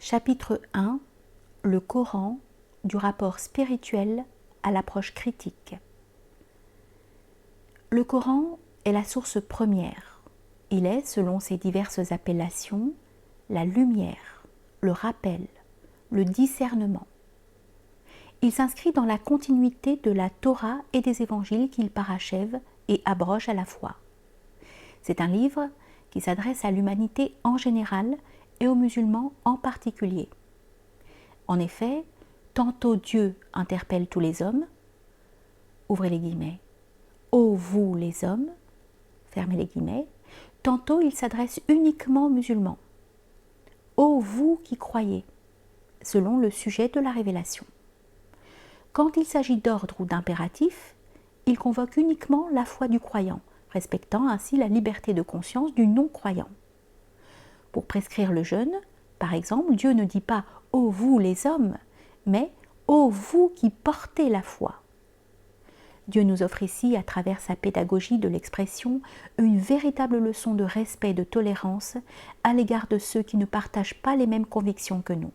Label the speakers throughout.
Speaker 1: Chapitre 1. Le Coran, du rapport spirituel à l'approche critique. Le Coran est la source première. Il est, selon ses diverses appellations, la lumière, le rappel, le discernement. Il s'inscrit dans la continuité de la Torah et des évangiles qu'il parachève et abroge à la fois. C'est un livre qui s'adresse à l'humanité en général et aux musulmans en particulier. En effet, tantôt Dieu interpelle tous les hommes, ouvrez les guillemets, ô vous les hommes, fermez les guillemets, tantôt il s'adresse uniquement aux musulmans, ô vous qui croyez, selon le sujet de la révélation. Quand il s'agit d'ordre ou d'impératif, il convoque uniquement la foi du croyant, respectant ainsi la liberté de conscience du non-croyant. Pour prescrire le jeûne, par exemple, Dieu ne dit pas « ô vous les hommes », mais « ô vous qui portez la foi ». Dieu nous offre ici, à travers sa pédagogie de l'expression, une véritable leçon de respect et de tolérance à l'égard de ceux qui ne partagent pas les mêmes convictions que nous.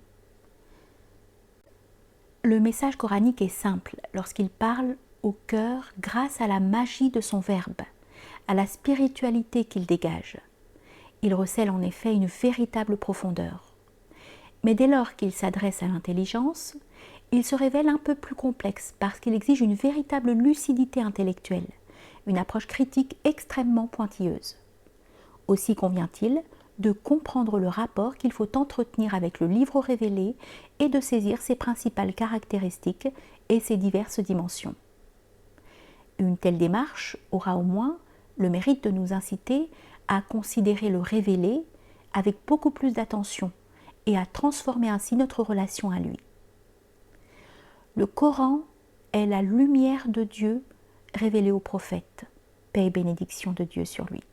Speaker 1: Le message coranique est simple lorsqu'il parle au cœur grâce à la magie de son verbe, à la spiritualité qu'il dégage. Il recèle en effet une véritable profondeur. Mais dès lors qu'il s'adresse à l'intelligence, il se révèle un peu plus complexe parce qu'il exige une véritable lucidité intellectuelle, une approche critique extrêmement pointilleuse. Aussi convient-il de comprendre le rapport qu'il faut entretenir avec le livre révélé et de saisir ses principales caractéristiques et ses diverses dimensions. Une telle démarche aura au moins le mérite de nous inciter à considérer le révélé avec beaucoup plus d'attention et à transformer ainsi notre relation à lui. Le Coran est la lumière de Dieu révélée au prophète, paix et bénédiction de Dieu sur lui.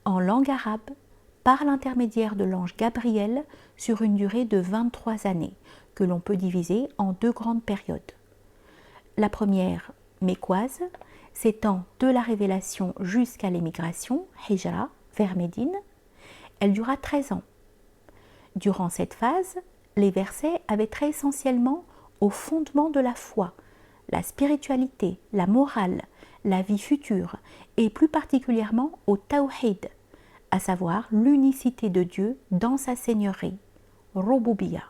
Speaker 1: En langue arabe, par l'intermédiaire de l'ange Gabriel sur une durée de 23 années, que l'on peut diviser en deux grandes périodes. La première, mécoise, s'étend de la révélation jusqu'à l'émigration, Hijra, vers Médine. Elle dura 13 ans. Durant cette phase, les versets avaient trait essentiellement au fondement de la foi, la spiritualité, la morale, la vie future et plus particulièrement au tawhid, à savoir l'unicité de Dieu dans sa seigneurie, Rububiya.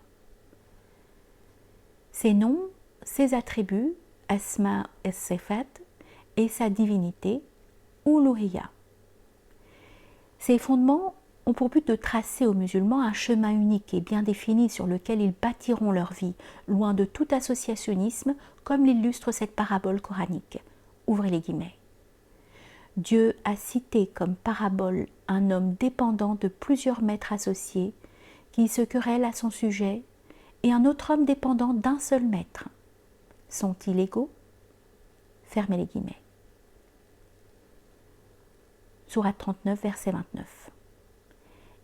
Speaker 1: Ses noms, ses attributs, Asma et Sifat, et sa divinité, Uluhiyya. Ces fondements ont pour but de tracer aux musulmans un chemin unique et bien défini sur lequel ils bâtiront leur vie, loin de tout associationnisme, comme l'illustre cette parabole coranique. Ouvrez les guillemets. Dieu a cité comme parabole un homme dépendant de plusieurs maîtres associés qui se querellent à son sujet et un autre homme dépendant d'un seul maître. Sont-ils égaux? Fermez les guillemets. Sourate 39, verset 29.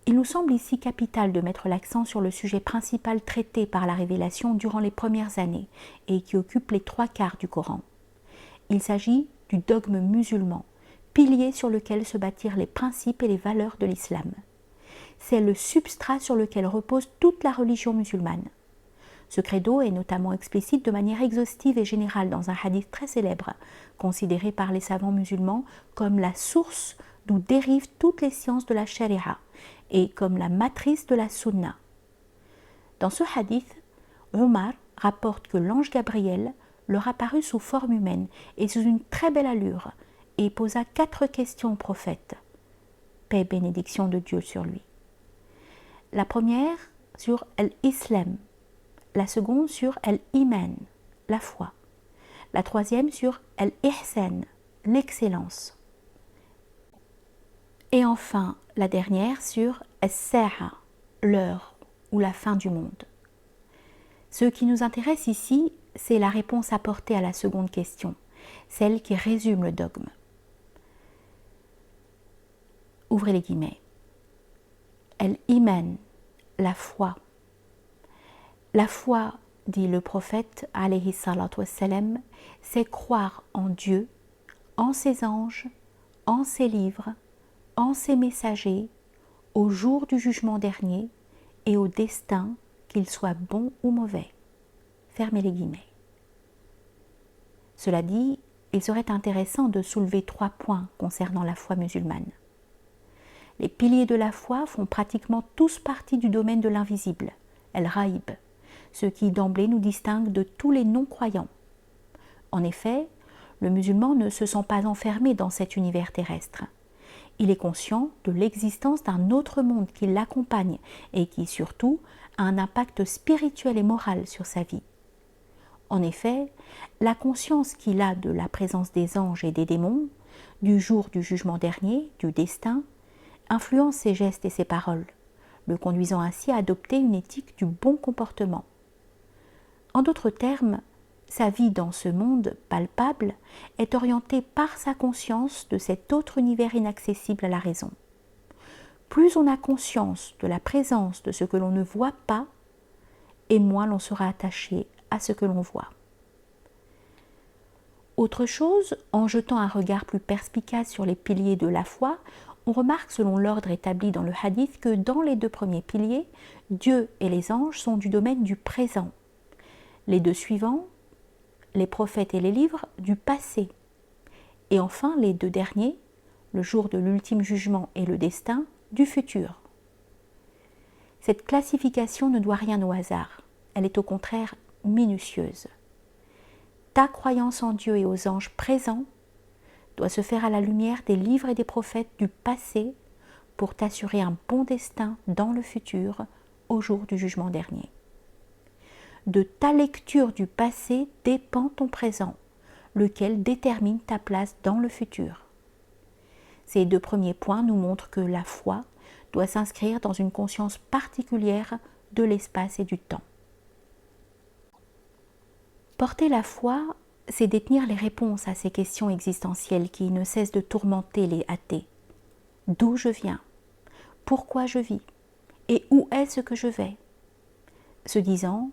Speaker 1: Il nous semble ici capital de mettre l'accent sur le sujet principal traité par la révélation durant les premières années et qui occupe les 3/4 du Coran. Il s'agit du dogme musulman, pilier sur lequel se bâtirent les principes et les valeurs de l'islam. C'est le substrat sur lequel repose toute la religion musulmane. Ce credo est notamment explicite de manière exhaustive et générale dans un hadith très célèbre, considéré par les savants musulmans comme la source d'où dérivent toutes les sciences de la sharia et comme la matrice de la sunna. Dans ce hadith, Omar rapporte que l'ange Gabriel leur apparut sous forme humaine et sous une très belle allure et posa 4 questions au prophète. Paix et bénédiction de Dieu sur lui. La première sur l'islam, la seconde sur l'iman, la foi, la troisième sur l'ihsan, l'excellence, et enfin la dernière sur as-sa'a, l'heure ou la fin du monde. Ce qui nous intéresse ici, c'est la réponse apportée à la seconde question, celle qui résume le dogme. Ouvrez les guillemets. L'iman, la foi. La foi, dit le prophète, alayhi salatu wassalam, c'est croire en Dieu, en ses anges, en ses livres, en ses messagers, au jour du jugement dernier et au destin, qu'il soit bon ou mauvais. Fermez les guillemets. Cela dit, il serait intéressant de soulever 3 points concernant la foi musulmane. Les piliers de la foi font pratiquement tous partie du domaine de l'invisible, el-Ghaib, ce qui d'emblée nous distingue de tous les non-croyants. En effet, le musulman ne se sent pas enfermé dans cet univers terrestre. Il est conscient de l'existence d'un autre monde qui l'accompagne et qui, surtout, a un impact spirituel et moral sur sa vie. En effet, la conscience qu'il a de la présence des anges et des démons, du jour du jugement dernier, du destin, influence ses gestes et ses paroles, le conduisant ainsi à adopter une éthique du bon comportement. En d'autres termes, sa vie dans ce monde palpable est orientée par sa conscience de cet autre univers inaccessible à la raison. Plus on a conscience de la présence de ce que l'on ne voit pas, et moins l'on sera attaché à ce que l'on voit. Autre chose, en jetant un regard plus perspicace sur les piliers de la foi, on remarque selon l'ordre établi dans le hadith que dans les 2 premiers piliers, Dieu et les anges sont du domaine du présent. Les 2 suivants, les prophètes et les livres, du passé. Et enfin, les 2 derniers, le jour de l'ultime jugement et le destin, du futur. Cette classification ne doit rien au hasard. Elle est au contraire minutieuse. Ta croyance en Dieu et aux anges présents doit se faire à la lumière des livres et des prophètes du passé pour t'assurer un bon destin dans le futur, au jour du jugement dernier. De ta lecture du passé dépend ton présent, lequel détermine ta place dans le futur. Ces 2 premiers points nous montrent que la foi doit s'inscrire dans une conscience particulière de l'espace et du temps. Porter la foi, c'est détenir les réponses à ces questions existentielles qui ne cessent de tourmenter les athées. D'où je viens? Pourquoi je vis? Et où est-ce que je vais? Ce disant,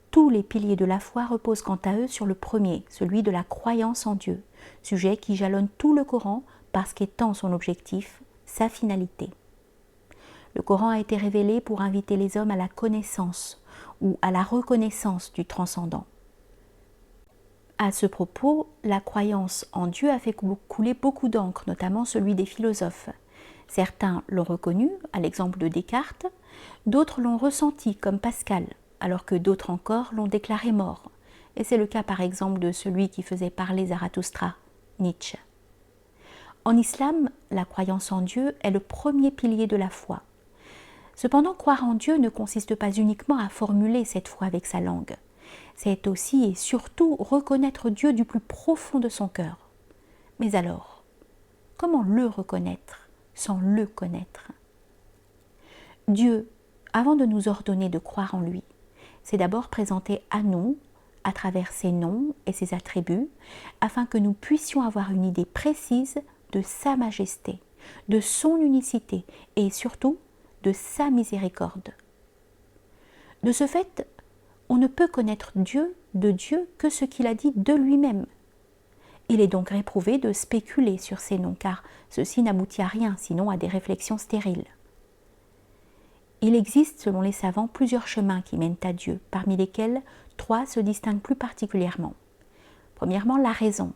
Speaker 1: tous les piliers de la foi reposent quant à eux sur le premier, celui de la croyance en Dieu, sujet qui jalonne tout le Coran parce qu'étant son objectif, sa finalité. Le Coran a été révélé pour inviter les hommes à la connaissance ou à la reconnaissance du transcendant. À ce propos, la croyance en Dieu a fait couler beaucoup d'encre, notamment celui des philosophes. Certains l'ont reconnu, à l'exemple de Descartes, d'autres l'ont ressenti, comme Pascal, alors que d'autres encore l'ont déclaré mort. Et c'est le cas par exemple de celui qui faisait parler Zarathustra, Nietzsche. En islam, la croyance en Dieu est le premier pilier de la foi. Cependant, croire en Dieu ne consiste pas uniquement à formuler cette foi avec sa langue. C'est aussi et surtout reconnaître Dieu du plus profond de son cœur. Mais alors, comment le reconnaître sans le connaître? Dieu, avant de nous ordonner de croire en lui, s'est d'abord présenté à nous à travers ses noms et ses attributs, afin que nous puissions avoir une idée précise de sa majesté, de son unicité et surtout de sa miséricorde. De ce fait, on ne peut connaître Dieu de Dieu que ce qu'il a dit de lui-même. Il est donc réprouvé de spéculer sur ces noms, car ceci n'aboutit à rien, sinon à des réflexions stériles. Il existe, selon les savants, plusieurs chemins qui mènent à Dieu, parmi lesquels 3 se distinguent plus particulièrement. Premièrement, la raison.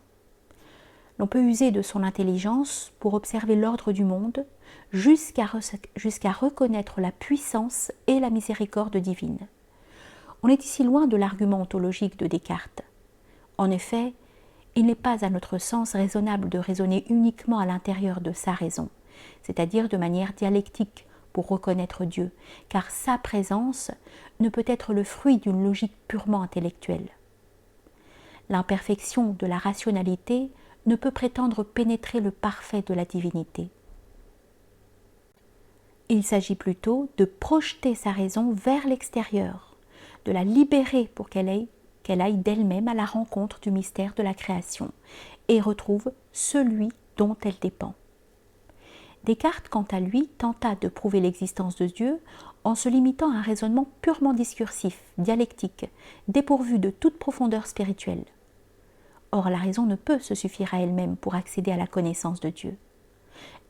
Speaker 1: L'on peut user de son intelligence pour observer l'ordre du monde, jusqu'à reconnaître la puissance et la miséricorde divine. On est ici loin de l'argument ontologique de Descartes. En effet, il n'est pas à notre sens raisonnable de raisonner uniquement à l'intérieur de sa raison, c'est-à-dire de manière dialectique pour reconnaître Dieu, car sa présence ne peut être le fruit d'une logique purement intellectuelle. L'imperfection de la rationalité ne peut prétendre pénétrer le parfait de la divinité. Il s'agit plutôt de projeter sa raison vers l'extérieur, de la libérer pour qu'elle aille d'elle-même à la rencontre du mystère de la création et retrouve celui dont elle dépend. Descartes, quant à lui, tenta de prouver l'existence de Dieu en se limitant à un raisonnement purement discursif, dialectique, dépourvu de toute profondeur spirituelle. Or, la raison ne peut se suffire à elle-même pour accéder à la connaissance de Dieu.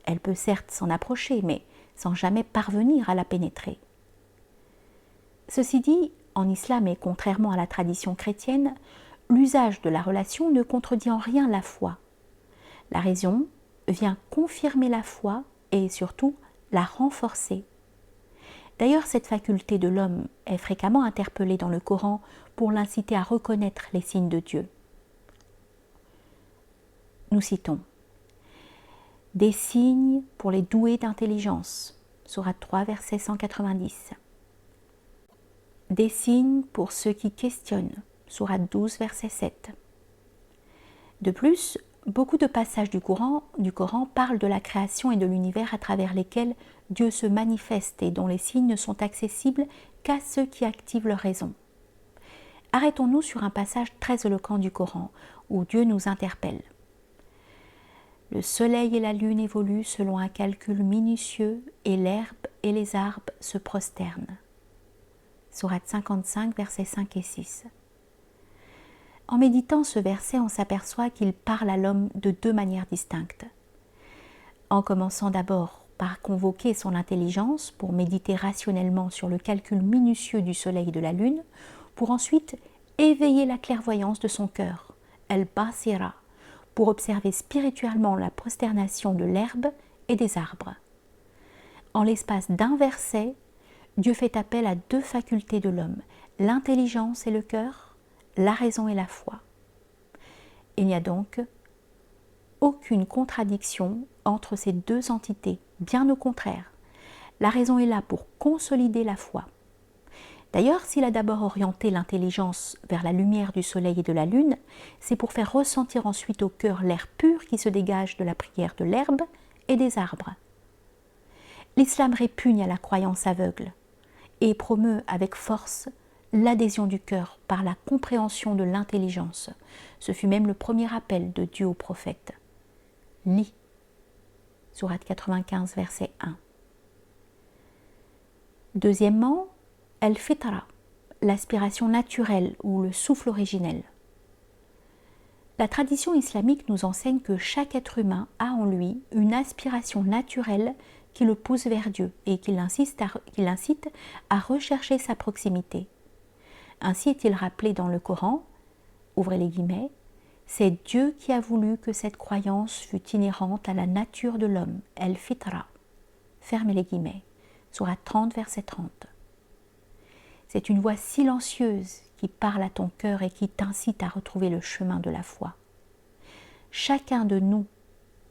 Speaker 1: Elle peut certes s'en approcher, mais sans jamais parvenir à la pénétrer. Ceci dit, en islam et contrairement à la tradition chrétienne, l'usage de la relation ne contredit en rien la foi. La raison vient confirmer la foi et surtout la renforcer. D'ailleurs, cette faculté de l'homme est fréquemment interpellée dans le Coran pour l'inciter à reconnaître les signes de Dieu. Nous citons « Des signes pour les doués d'intelligence » Sourate 3, verset 190. « Des signes pour ceux qui questionnent » Sourate 12, verset 7. De plus, beaucoup de passages du Coran parlent de la création et de l'univers à travers lesquels Dieu se manifeste et dont les signes ne sont accessibles qu'à ceux qui activent leur raison. Arrêtons-nous sur un passage très éloquent du Coran où Dieu nous interpelle. Le soleil et la lune évoluent selon un calcul minutieux et l'herbe et les arbres se prosternent. Sourate 55, versets 5 et 6. En méditant ce verset, on s'aperçoit qu'il parle à l'homme de deux manières distinctes. En commençant d'abord par convoquer son intelligence pour méditer rationnellement sur le calcul minutieux du soleil et de la lune, pour ensuite éveiller la clairvoyance de son cœur, el-basira, pour observer spirituellement la prosternation de l'herbe et des arbres. En l'espace d'un verset, Dieu fait appel à deux facultés de l'homme, l'intelligence et le cœur, la raison et la foi. Il n'y a donc aucune contradiction entre ces deux entités, bien au contraire. La raison est là pour consolider la foi. D'ailleurs, s'il a d'abord orienté l'intelligence vers la lumière du soleil et de la lune, c'est pour faire ressentir ensuite au cœur l'air pur qui se dégage de la prière de l'herbe et des arbres. L'islam répugne à la croyance aveugle et promeut avec force l'adhésion du cœur par la compréhension de l'intelligence. Ce fut même le premier appel de Dieu au prophète. Lis. Sourate 95, verset 1. Deuxièmement, el-fitra, l'aspiration naturelle ou le souffle originel. La tradition islamique nous enseigne que chaque être humain a en lui une aspiration naturelle qui le pousse vers Dieu et qui l'incite à rechercher sa proximité. Ainsi est-il rappelé dans le Coran, ouvrez les guillemets, c'est Dieu qui a voulu que cette croyance fût inhérente à la nature de l'homme, el-fitra. Fermez les guillemets. Sourate 30, verset 30. C'est une voix silencieuse qui parle à ton cœur et qui t'incite à retrouver le chemin de la foi. Chacun de nous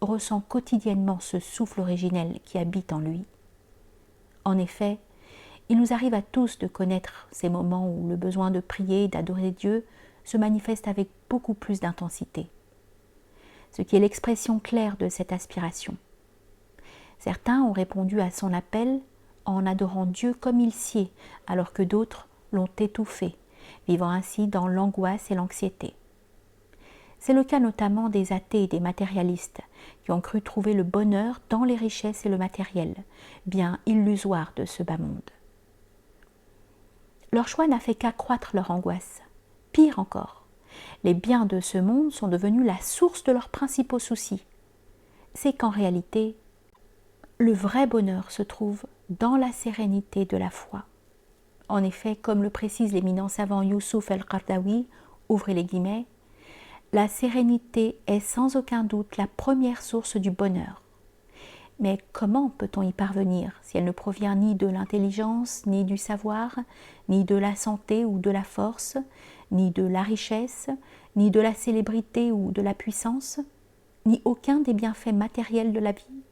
Speaker 1: ressent quotidiennement ce souffle originel qui habite en lui. En effet, il nous arrive à tous de connaître ces moments où le besoin de prier et d'adorer Dieu se manifeste avec beaucoup plus d'intensité, ce qui est l'expression claire de cette aspiration. Certains ont répondu à son appel en adorant Dieu comme il sied, alors que d'autres l'ont étouffé, vivant ainsi dans l'angoisse et l'anxiété. C'est le cas notamment des athées et des matérialistes, qui ont cru trouver le bonheur dans les richesses et le matériel, bien illusoire de ce bas monde. Leur choix n'a fait qu'accroître leur angoisse. Pire encore, les biens de ce monde sont devenus la source de leurs principaux soucis. C'est qu'en réalité, le vrai bonheur se trouve dans la sérénité de la foi. En effet, comme le précise l'éminent savant Youssouf el-Qardawi, ouvrez les guillemets, la sérénité est sans aucun doute la première source du bonheur. Mais comment peut-on y parvenir si elle ne provient ni de l'intelligence, ni du savoir, ni de la santé ou de la force, ni de la richesse, ni de la célébrité ou de la puissance, ni aucun des bienfaits matériels de la vie?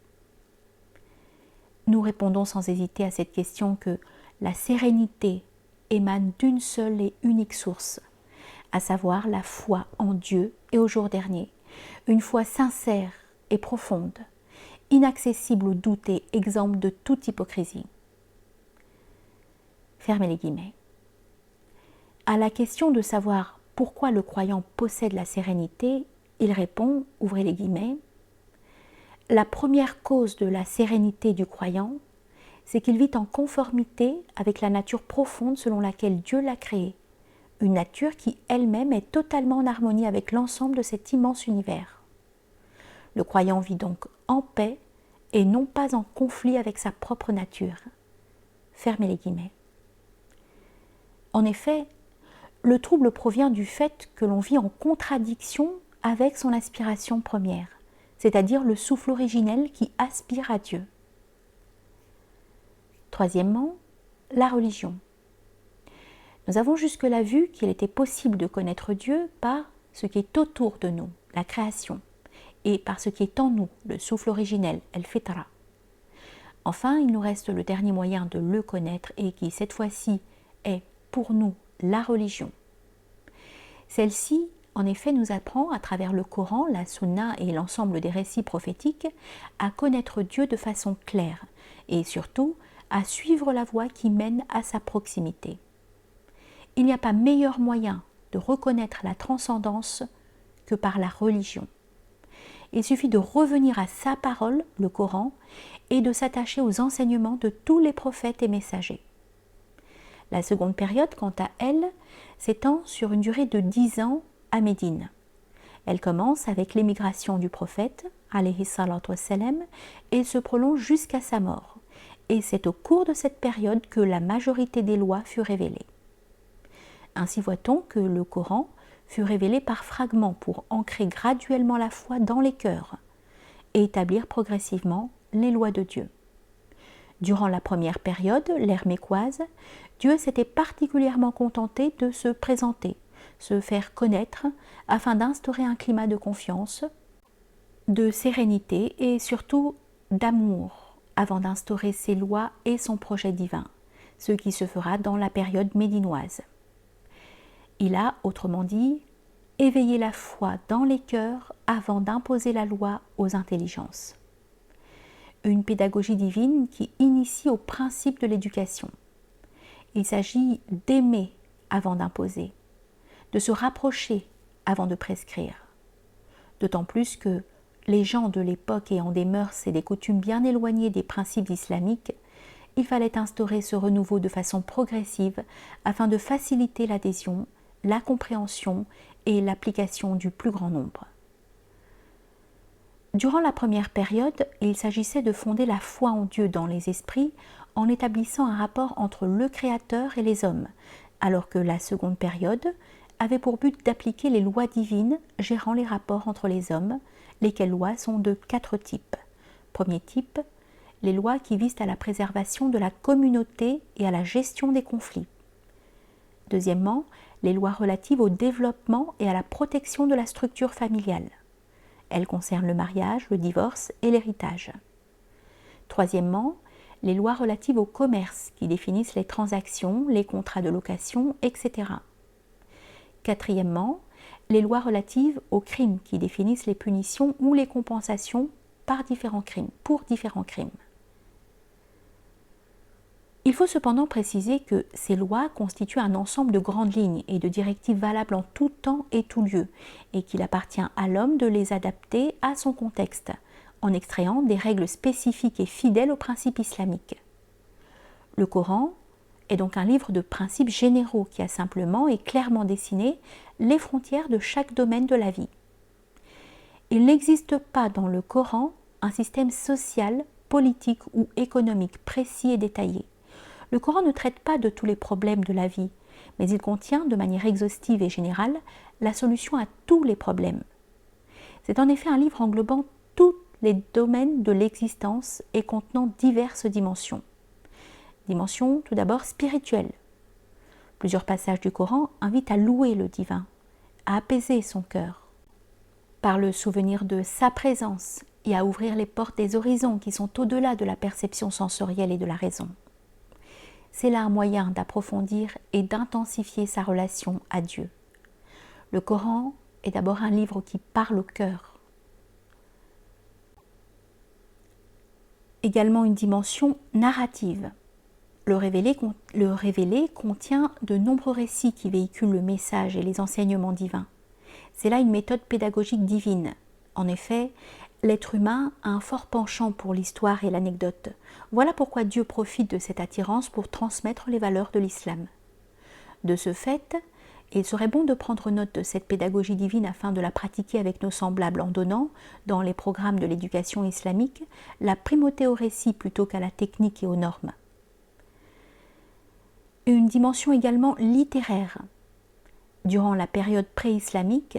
Speaker 1: Nous répondons sans hésiter à cette question que la sérénité émane d'une seule et unique source, à savoir la foi en Dieu et au jour dernier, une foi sincère et profonde, inaccessible au doute et exempte de toute hypocrisie. Fermez les guillemets. À la question de savoir pourquoi le croyant possède la sérénité, il répond, ouvrez les guillemets, la première cause de la sérénité du croyant, c'est qu'il vit en conformité avec la nature profonde selon laquelle Dieu l'a créé, une nature qui elle-même est totalement en harmonie avec l'ensemble de cet immense univers. Le croyant vit donc en paix et non pas en conflit avec sa propre nature. Fermez les guillemets. En effet, le trouble provient du fait que l'on vit en contradiction avec son aspiration première, c'est-à-dire le souffle originel qui aspire à Dieu. Troisièmement, la religion. Nous avons jusque-là vu qu'il était possible de connaître Dieu par ce qui est autour de nous, la création, et par ce qui est en nous, le souffle originel, el-fitra. Enfin, il nous reste le dernier moyen de le connaître et qui, cette fois-ci, est pour nous la religion. Celle-ci, en effet, nous apprend à travers le Coran, la Sunna et l'ensemble des récits prophétiques à connaître Dieu de façon claire et surtout à suivre la voie qui mène à sa proximité. Il n'y a pas meilleur moyen de reconnaître la transcendance que par la religion. Il suffit de revenir à sa parole, le Coran, et de s'attacher aux enseignements de tous les prophètes et messagers. La seconde période, quant à elle, s'étend sur une durée de 10 ans à Médine. Elle commence avec l'émigration du prophète, alayhi salatu wassalam, et se prolonge jusqu'à sa mort. Et c'est au cours de cette période que la majorité des lois fut révélée. Ainsi voit-on que le Coran fut révélé par fragments pour ancrer graduellement la foi dans les cœurs et établir progressivement les lois de Dieu. Durant la première période, l'ère mécoise, Dieu s'était particulièrement contenté de se présenter, se faire connaître, afin d'instaurer un climat de confiance, de sérénité et surtout d'amour, avant d'instaurer ses lois et son projet divin, ce qui se fera dans la période médinoise. Il a, autrement dit, éveillé la foi dans les cœurs avant d'imposer la loi aux intelligences. Une pédagogie divine qui initie au principe de l'éducation. Il s'agit d'aimer avant d'imposer, de se rapprocher avant de prescrire. D'autant plus que les gens de l'époque ayant des mœurs et des coutumes bien éloignées des principes islamiques, il fallait instaurer ce renouveau de façon progressive afin de faciliter l'adhésion, la compréhension et l'application du plus grand nombre. Durant la première période, il s'agissait de fonder la foi en Dieu dans les esprits en établissant un rapport entre le Créateur et les hommes, alors que la seconde période avait pour but d'appliquer les lois divines gérant les rapports entre les hommes, lesquelles lois sont de 4 types. Premier type, les lois qui visent à la préservation de la communauté et à la gestion des conflits. Deuxièmement, les lois relatives au développement et à la protection de la structure familiale. Elles concernent le mariage, le divorce et l'héritage. Troisièmement, les lois relatives au commerce qui définissent les transactions, les contrats de location, etc. Quatrièmement, les lois relatives aux crimes qui définissent les punitions ou les compensations pour différents crimes. Il faut cependant préciser que ces lois constituent un ensemble de grandes lignes et de directives valables en tout temps et tout lieu, et qu'il appartient à l'homme de les adapter à son contexte, en extrayant des règles spécifiques et fidèles aux principes islamiques. Le Coran est donc un livre de principes généraux qui a simplement et clairement dessiné les frontières de chaque domaine de la vie. Il n'existe pas dans le Coran un système social, politique ou économique précis et détaillé. Le Coran ne traite pas de tous les problèmes de la vie, mais il contient, de manière exhaustive et générale, la solution à tous les problèmes. C'est en effet un livre englobant tous les domaines de l'existence et contenant diverses dimensions. Dimension tout d'abord spirituelle. Plusieurs passages du Coran invitent à louer le divin, à apaiser son cœur, par le souvenir de sa présence et à ouvrir les portes des horizons qui sont au-delà de la perception sensorielle et de la raison. C'est là un moyen d'approfondir et d'intensifier sa relation à Dieu. Le Coran est d'abord un livre qui parle au cœur. Également une dimension narrative. Le révélé contient de nombreux récits qui véhiculent le message et les enseignements divins. C'est là une méthode pédagogique divine. En effet, l'être humain a un fort penchant pour l'histoire et l'anecdote. Voilà pourquoi Dieu profite de cette attirance pour transmettre les valeurs de l'islam. De ce fait, il serait bon de prendre note de cette pédagogie divine afin de la pratiquer avec nos semblables en donnant, dans les programmes de l'éducation islamique, la primauté au récit plutôt qu'à la technique et aux normes. Une dimension également littéraire. Durant la période pré-islamique,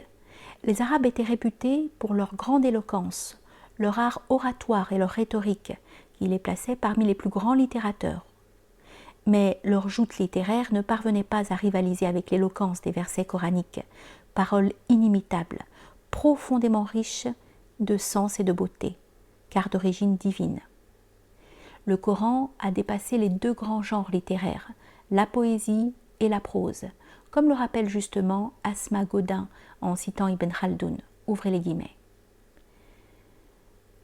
Speaker 1: les Arabes étaient réputés pour leur grande éloquence, leur art oratoire et leur rhétorique, qui les plaçait parmi les plus grands littérateurs. Mais leur joute littéraire ne parvenait pas à rivaliser avec l'éloquence des versets coraniques, paroles inimitables, profondément riches de sens et de beauté, car d'origine divine. Le Coran a dépassé les deux grands genres littéraires, la poésie et la prose, comme le rappelle justement Asma Godin en citant Ibn Khaldoun. Ouvrez les guillemets.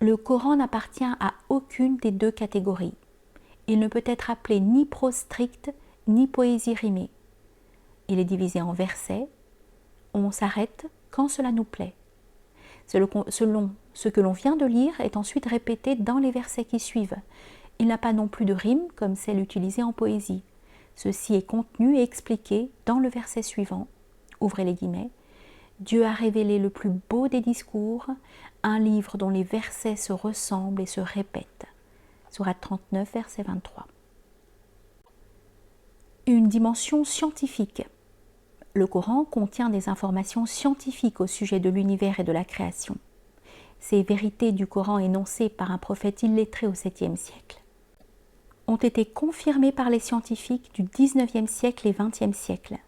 Speaker 1: Le Coran n'appartient à aucune des deux catégories. Il ne peut être appelé ni prose stricte, ni poésie rimée. Il est divisé en versets. On s'arrête quand cela nous plaît. Selon ce que l'on vient de lire est ensuite répété dans les versets qui suivent. Il n'a pas non plus de rime comme celle utilisée en poésie. Ceci est contenu et expliqué dans le verset suivant. Ouvrez les guillemets. Dieu a révélé le plus beau des discours, un livre dont les versets se ressemblent et se répètent. Sourate 39, verset 23. Une dimension scientifique. Le Coran contient des informations scientifiques au sujet de l'univers et de la création. Ces vérités du Coran énoncées par un prophète illettré au 7e siècle ont été confirmées par les scientifiques du 19e siècle et 20e siècle.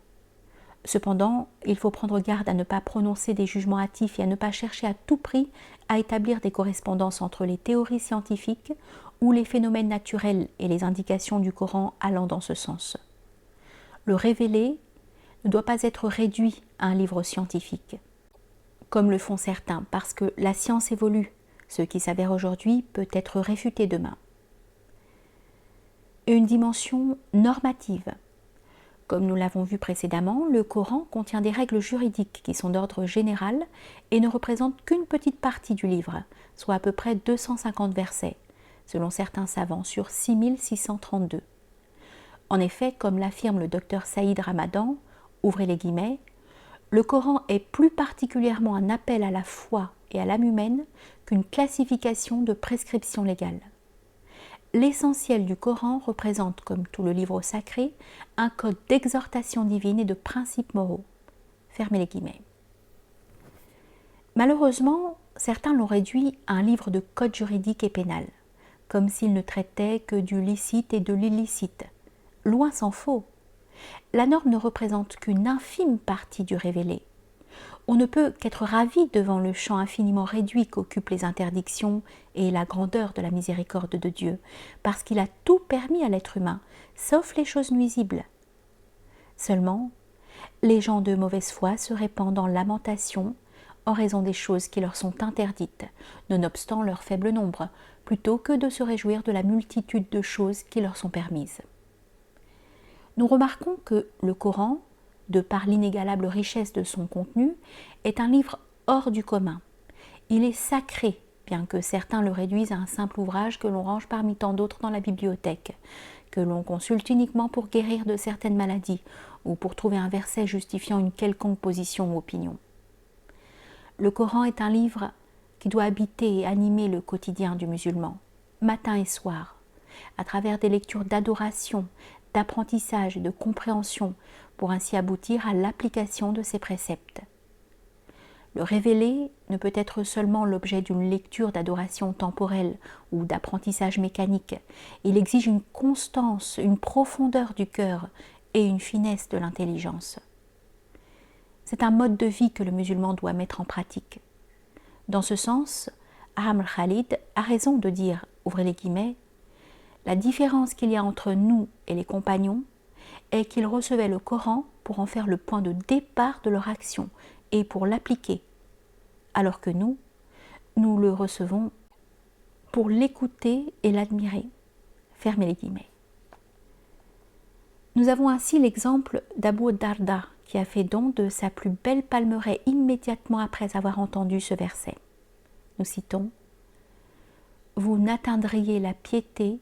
Speaker 1: Cependant, il faut prendre garde à ne pas prononcer des jugements hâtifs et à ne pas chercher à tout prix à établir des correspondances entre les théories scientifiques ou les phénomènes naturels et les indications du Coran allant dans ce sens. Le révélé ne doit pas être réduit à un livre scientifique, comme le font certains, parce que la science évolue. Ce qui s'avère aujourd'hui peut être réfuté demain. Une dimension normative. Comme nous l'avons vu précédemment, le Coran contient des règles juridiques qui sont d'ordre général et ne représentent qu'une petite partie du livre, soit à peu près 250 versets, selon certains savants, sur 6632. En effet, comme l'affirme le docteur Saïd Ramadan, ouvrez les guillemets, le Coran est plus particulièrement un appel à la foi et à l'âme humaine qu'une classification de prescriptions légales. L'essentiel du Coran représente, comme tout le livre sacré, un code d'exhortation divine et de principes moraux. Fermez les guillemets. Malheureusement, certains l'ont réduit à un livre de code juridique et pénal, comme s'il ne traitait que du licite et de l'illicite. Loin s'en faut. La norme ne représente qu'une infime partie du révélé. On ne peut qu'être ravi devant le champ infiniment réduit qu'occupent les interdictions et la grandeur de la miséricorde de Dieu, parce qu'il a tout permis à l'être humain, sauf les choses nuisibles. Seulement, les gens de mauvaise foi se répandent en lamentations en raison des choses qui leur sont interdites, nonobstant leur faible nombre, plutôt que de se réjouir de la multitude de choses qui leur sont permises. Nous remarquons que le Coran, de par l'inégalable richesse de son contenu, est un livre hors du commun. Il est sacré, bien que certains le réduisent à un simple ouvrage que l'on range parmi tant d'autres dans la bibliothèque, que l'on consulte uniquement pour guérir de certaines maladies ou pour trouver un verset justifiant une quelconque position ou opinion. Le Coran est un livre qui doit habiter et animer le quotidien du musulman, matin et soir, à travers des lectures d'adoration, d'apprentissage et de compréhension, pour ainsi aboutir à l'application de ces préceptes. Le révélé ne peut être seulement l'objet d'une lecture d'adoration temporelle ou d'apprentissage mécanique. Il exige une constance, une profondeur du cœur et une finesse de l'intelligence. C'est un mode de vie que le musulman doit mettre en pratique. Dans ce sens, Amr Khalid a raison de dire, ouvrez les guillemets, la différence qu'il y a entre nous et les compagnons est qu'ils recevaient le Coran pour en faire le point de départ de leur action et pour l'appliquer, alors que nous le recevons pour l'écouter et l'admirer. Fermez les guillemets. Nous avons ainsi l'exemple d'Abu Darda qui a fait don de sa plus belle palmeraie immédiatement après avoir entendu ce verset. Nous citons « Vous n'atteindriez la piété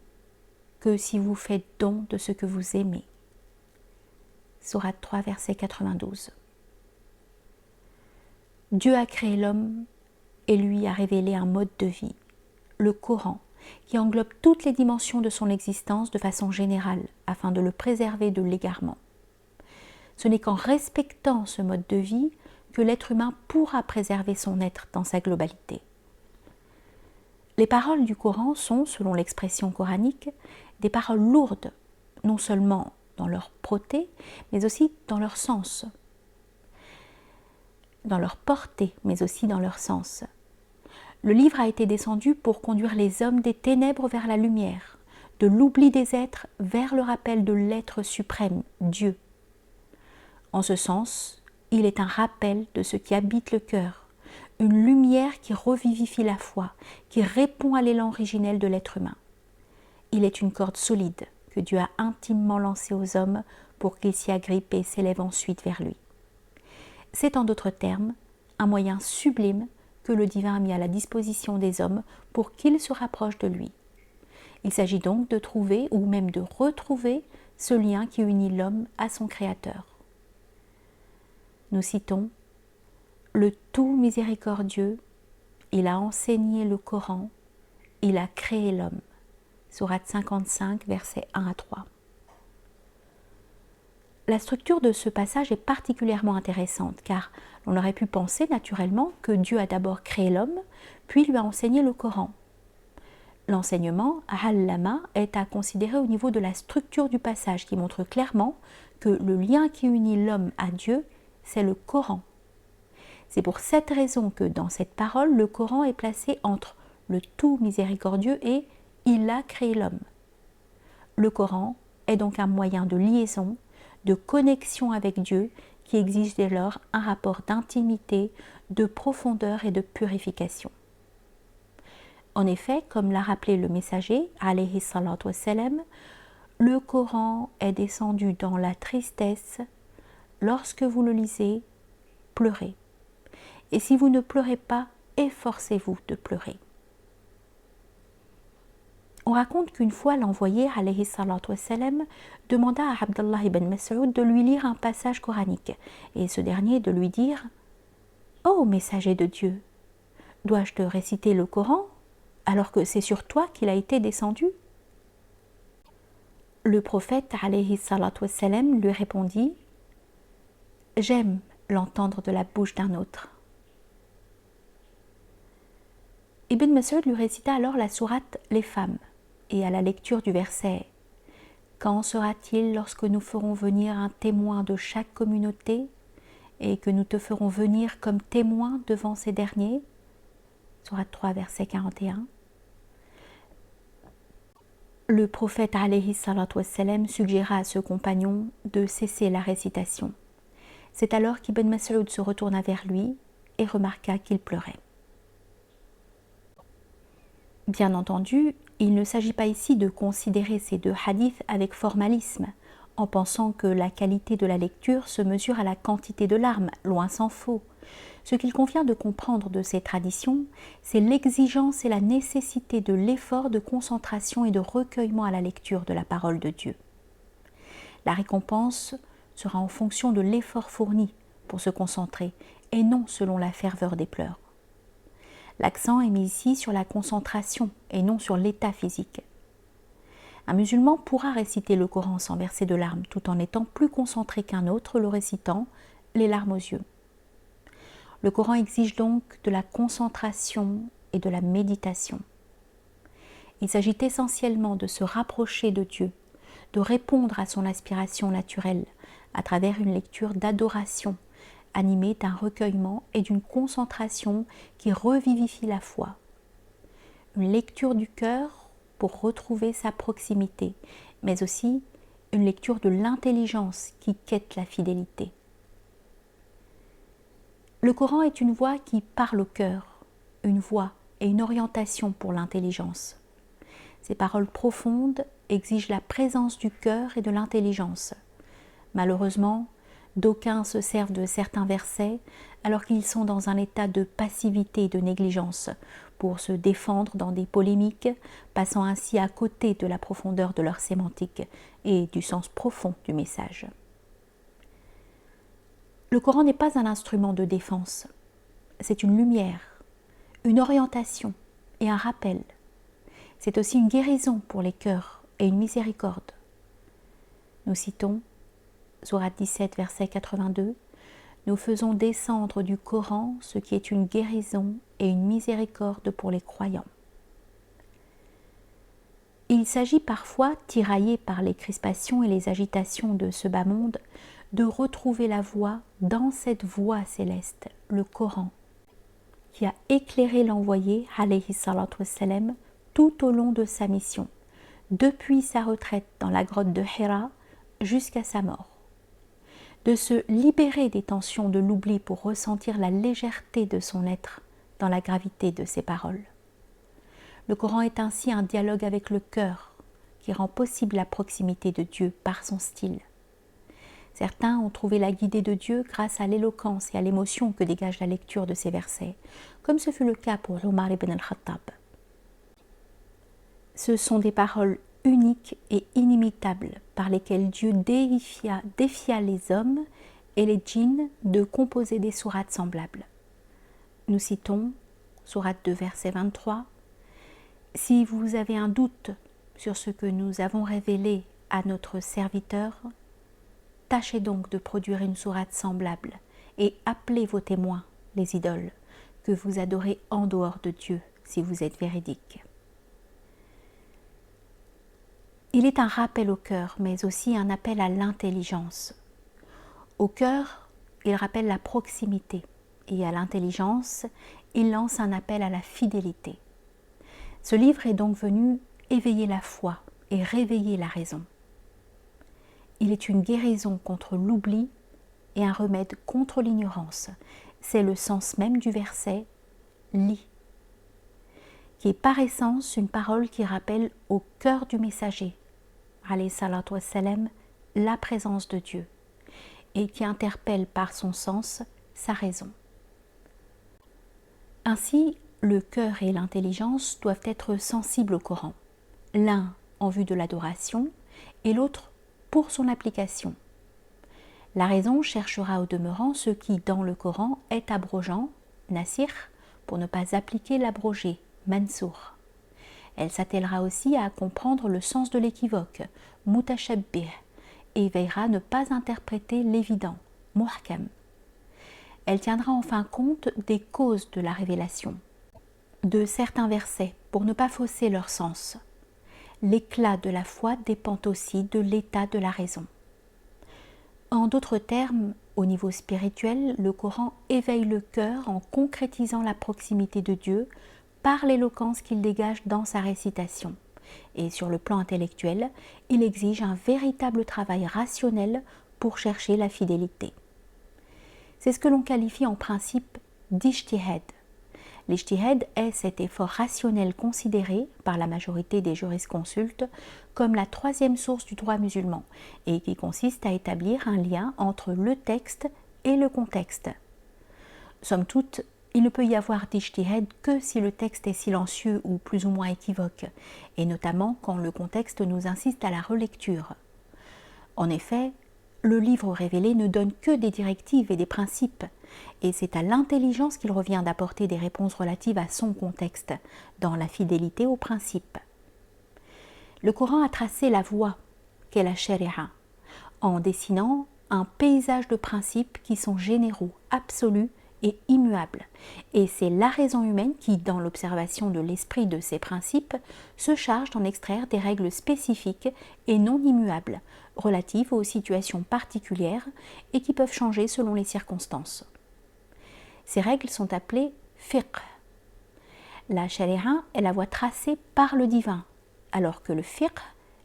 Speaker 1: que si vous faites don de ce que vous aimez. » Sourate 3, verset 92. Dieu a créé l'homme et lui a révélé un mode de vie, le Coran, qui englobe toutes les dimensions de son existence de façon générale, afin de le préserver de l'égarement. Ce n'est qu'en respectant ce mode de vie que l'être humain pourra préserver son être dans sa globalité. Les paroles du Coran sont, selon l'expression coranique, des paroles lourdes, non seulement dans leur portée, mais aussi dans leur sens. Dans leur portée, mais aussi dans leur sens. Le livre a été descendu pour conduire les hommes des ténèbres vers la lumière, de l'oubli des êtres vers le rappel de l'être suprême, Dieu. En ce sens, il est un rappel de ce qui habite le cœur, une lumière qui revivifie la foi, qui répond à l'élan originel de l'être humain. Il est une corde solide que Dieu a intimement lancée aux hommes pour qu'ils s'y agrippent et s'élèvent ensuite vers lui. C'est en d'autres termes un moyen sublime que le divin a mis à la disposition des hommes pour qu'ils se rapprochent de lui. Il s'agit donc de trouver ou même de retrouver ce lien qui unit l'homme à son Créateur. Nous citons « Le tout miséricordieux, il a enseigné le Coran, il a créé l'homme » Sourate 55, versets 1 à 3. La structure de ce passage est particulièrement intéressante car on aurait pu penser naturellement que Dieu a d'abord créé l'homme, puis lui a enseigné le Coran. L'enseignement, Allama, est à considérer au niveau de la structure du passage qui montre clairement que le lien qui unit l'homme à Dieu, c'est le Coran. C'est pour cette raison que dans cette parole, le Coran est placé entre le tout miséricordieux et « il a créé l'homme ». Le Coran est donc un moyen de liaison, de connexion avec Dieu qui exige dès lors un rapport d'intimité, de profondeur et de purification. En effet, comme l'a rappelé le messager, alayhi salatu wassalam, le Coran est descendu dans la tristesse. Lorsque vous le lisez, pleurez. Et si vous ne pleurez pas, efforcez-vous de pleurer. On raconte qu'une fois l'envoyé, alayhi salatu wassalam, demanda à Abdallah ibn Mas'ud de lui lire un passage coranique, et ce dernier de lui dire « Ô messager de Dieu, dois-je te réciter le Coran, alors que c'est sur toi qu'il a été descendu ?» Le prophète, alayhi salatu wassalam, lui répondit « J'aime l'entendre de la bouche d'un autre. » Ibn Mas'ud lui récita alors la sourate « Les femmes » et à la lecture du verset « Quand sera-t-il lorsque nous ferons venir un témoin de chaque communauté et que nous te ferons venir comme témoin devant ces derniers » Sourate 3, verset 41. Le prophète alayhi salatu wassalam suggéra à ce compagnon de cesser la récitation. C'est alors qu'Ibn Mas'ud se retourna vers lui et remarqua qu'il pleurait. Bien entendu, il ne s'agit pas ici de considérer ces deux hadiths avec formalisme, en pensant que la qualité de la lecture se mesure à la quantité de larmes, loin s'en faut. Ce qu'il convient de comprendre de ces traditions, c'est l'exigence et la nécessité de l'effort de concentration et de recueillement à la lecture de la parole de Dieu. La récompense sera en fonction de l'effort fourni pour se concentrer et non selon la ferveur des pleurs. L'accent est mis ici sur la concentration et non sur l'état physique. Un musulman pourra réciter le Coran sans verser de larmes tout en étant plus concentré qu'un autre le récitant, les larmes aux yeux. Le Coran exige donc de la concentration et de la méditation. Il s'agit essentiellement de se rapprocher de Dieu, de répondre à son aspiration naturelle à travers une lecture d'adoration, animée d'un recueillement et d'une concentration qui revivifie la foi. Une lecture du cœur pour retrouver sa proximité, mais aussi une lecture de l'intelligence qui quête la fidélité. Le Coran est une voix qui parle au cœur, une voix et une orientation pour l'intelligence. Ces paroles profondes exigent la présence du cœur et de l'intelligence. Malheureusement, d'aucuns se servent de certains versets alors qu'ils sont dans un état de passivité et de négligence pour se défendre dans des polémiques, passant ainsi à côté de la profondeur de leur sémantique et du sens profond du message. Le Coran n'est pas un instrument de défense, c'est une lumière, une orientation et un rappel. C'est aussi une guérison pour les cœurs et une miséricorde. Nous citons Sourate 17, verset 82. Nous faisons descendre du Coran ce qui est une guérison et une miséricorde pour les croyants. Il s'agit parfois, tiraillé par les crispations et les agitations de ce bas monde, de retrouver la voie dans cette voie céleste, le Coran, qui a éclairé l'envoyé, alayhi salatu wassalam, tout au long de sa mission, depuis sa retraite dans la grotte de Hira jusqu'à sa mort. De se libérer des tensions de l'oubli pour ressentir la légèreté de son être dans la gravité de ses paroles. Le Coran est ainsi un dialogue avec le cœur qui rend possible la proximité de Dieu par son style. Certains ont trouvé la guidée de Dieu grâce à l'éloquence et à l'émotion que dégage la lecture de ces versets, comme ce fut le cas pour Omar ibn al-Khattab. Ce sont des paroles uniques et inimitables par lesquelles Dieu défia les hommes et les djinns de composer des sourates semblables. Nous citons Sourate 2, verset 23. Si vous avez un doute sur ce que nous avons révélé à notre serviteur, tâchez donc de produire une sourate semblable et appelez vos témoins, les idoles, que vous adorez en dehors de Dieu si vous êtes véridiques. Il est un rappel au cœur, mais aussi un appel à l'intelligence. Au cœur, il rappelle la proximité, et à l'intelligence, il lance un appel à la fidélité. Ce livre est donc venu éveiller la foi et réveiller la raison. Il est une guérison contre l'oubli et un remède contre l'ignorance. C'est le sens même du verset « lis », qui est par essence une parole qui rappelle au cœur du messager, alayhi salatu wassalam, la présence de Dieu, et qui interpelle par son sens sa raison. Ainsi, le cœur et l'intelligence doivent être sensibles au Coran, l'un en vue de l'adoration et l'autre pour son application. La raison cherchera au demeurant ce qui, dans le Coran, est abrogeant, nasir, pour ne pas appliquer l'abrogé, mansour. Elle s'attellera aussi à comprendre le sens de l'équivoque, mutashabbih, et veillera à ne pas interpréter l'évident, muhkam. Elle tiendra enfin compte des causes de la révélation, de certains versets, pour ne pas fausser leur sens. L'éclat de la foi dépend aussi de l'état de la raison. En d'autres termes, au niveau spirituel, le Coran éveille le cœur en concrétisant la proximité de Dieu par l'éloquence qu'il dégage dans sa récitation. Et sur le plan intellectuel, il exige un véritable travail rationnel pour chercher la fidélité. C'est ce que l'on qualifie en principe d'ijtihad. L'ijtihad est cet effort rationnel considéré par la majorité des jurisconsultes comme la troisième source du droit musulman et qui consiste à établir un lien entre le texte et le contexte. Somme toute, il ne peut y avoir d'ijtihad que si le texte est silencieux ou plus ou moins équivoque, et notamment quand le contexte nous incite à la relecture. En effet, le livre révélé ne donne que des directives et des principes, et c'est à l'intelligence qu'il revient d'apporter des réponses relatives à son contexte, dans la fidélité aux principes. Le Coran a tracé la voie qu'est la sharia, en dessinant un paysage de principes qui sont généraux, absolus et immuables. Et c'est la raison humaine qui, dans l'observation de l'esprit de ces principes, se charge d'en extraire des règles spécifiques et non immuables, relatives aux situations particulières et qui peuvent changer selon les circonstances. Ces règles sont appelées fiqh. La sharia est la voie tracée par le divin, alors que le fiqh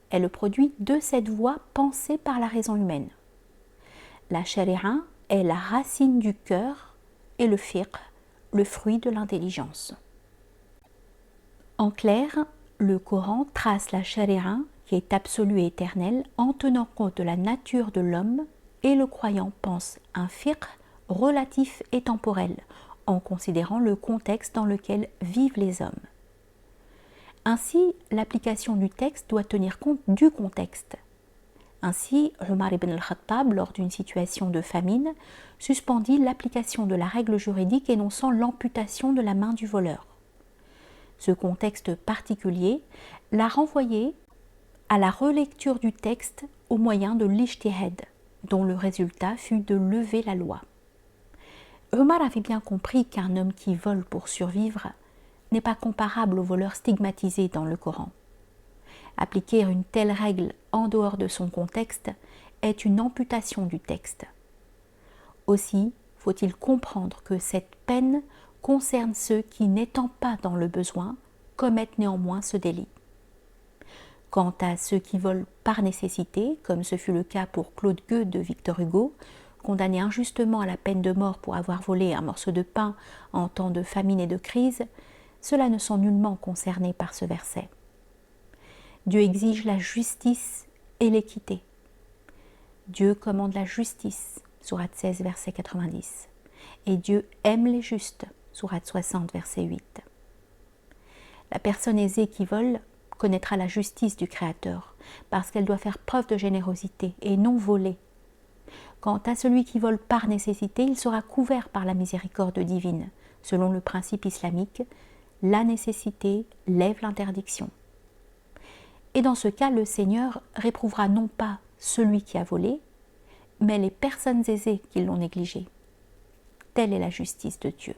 Speaker 1: est le produit de cette voie pensée par la raison humaine. La sharia est la racine du cœur et le fiqh, le fruit de l'intelligence. En clair, le Coran trace la sharia qui est absolue et éternelle en tenant compte de la nature de l'homme, et le croyant pense un fiqh relatif et temporel, en considérant le contexte dans lequel vivent les hommes. Ainsi, l'application du texte doit tenir compte du contexte. Ainsi, Omar ibn al-Khattab, lors d'une situation de famine, suspendit l'application de la règle juridique énonçant l'amputation de la main du voleur. Ce contexte particulier l'a renvoyé à la relecture du texte au moyen de l'ijtihad, dont le résultat fut de lever la loi. Omar avait bien compris qu'un homme qui vole pour survivre n'est pas comparable au voleur stigmatisé dans le Coran. Appliquer une telle règle en dehors de son contexte est une amputation du texte. Aussi faut-il comprendre que cette peine concerne ceux qui, n'étant pas dans le besoin, commettent néanmoins ce délit. Quant à ceux qui volent par nécessité, comme ce fut le cas pour Claude Gueux de Victor Hugo, condamné injustement à la peine de mort pour avoir volé un morceau de pain en temps de famine et de crise, ceux-là ne sont nullement concernés par ce verset. Dieu exige la justice et l'équité. Dieu commande la justice, sourate 16, verset 90. Et Dieu aime les justes, sourate 60, verset 8. La personne aisée qui vole connaîtra la justice du Créateur, parce qu'elle doit faire preuve de générosité et non voler. Quant à celui qui vole par nécessité, il sera couvert par la miséricorde divine. Selon le principe islamique, la nécessité lève l'interdiction. Et dans ce cas, le Seigneur réprouvera non pas celui qui a volé, mais les personnes aisées qui l'ont négligé. Telle est la justice de Dieu.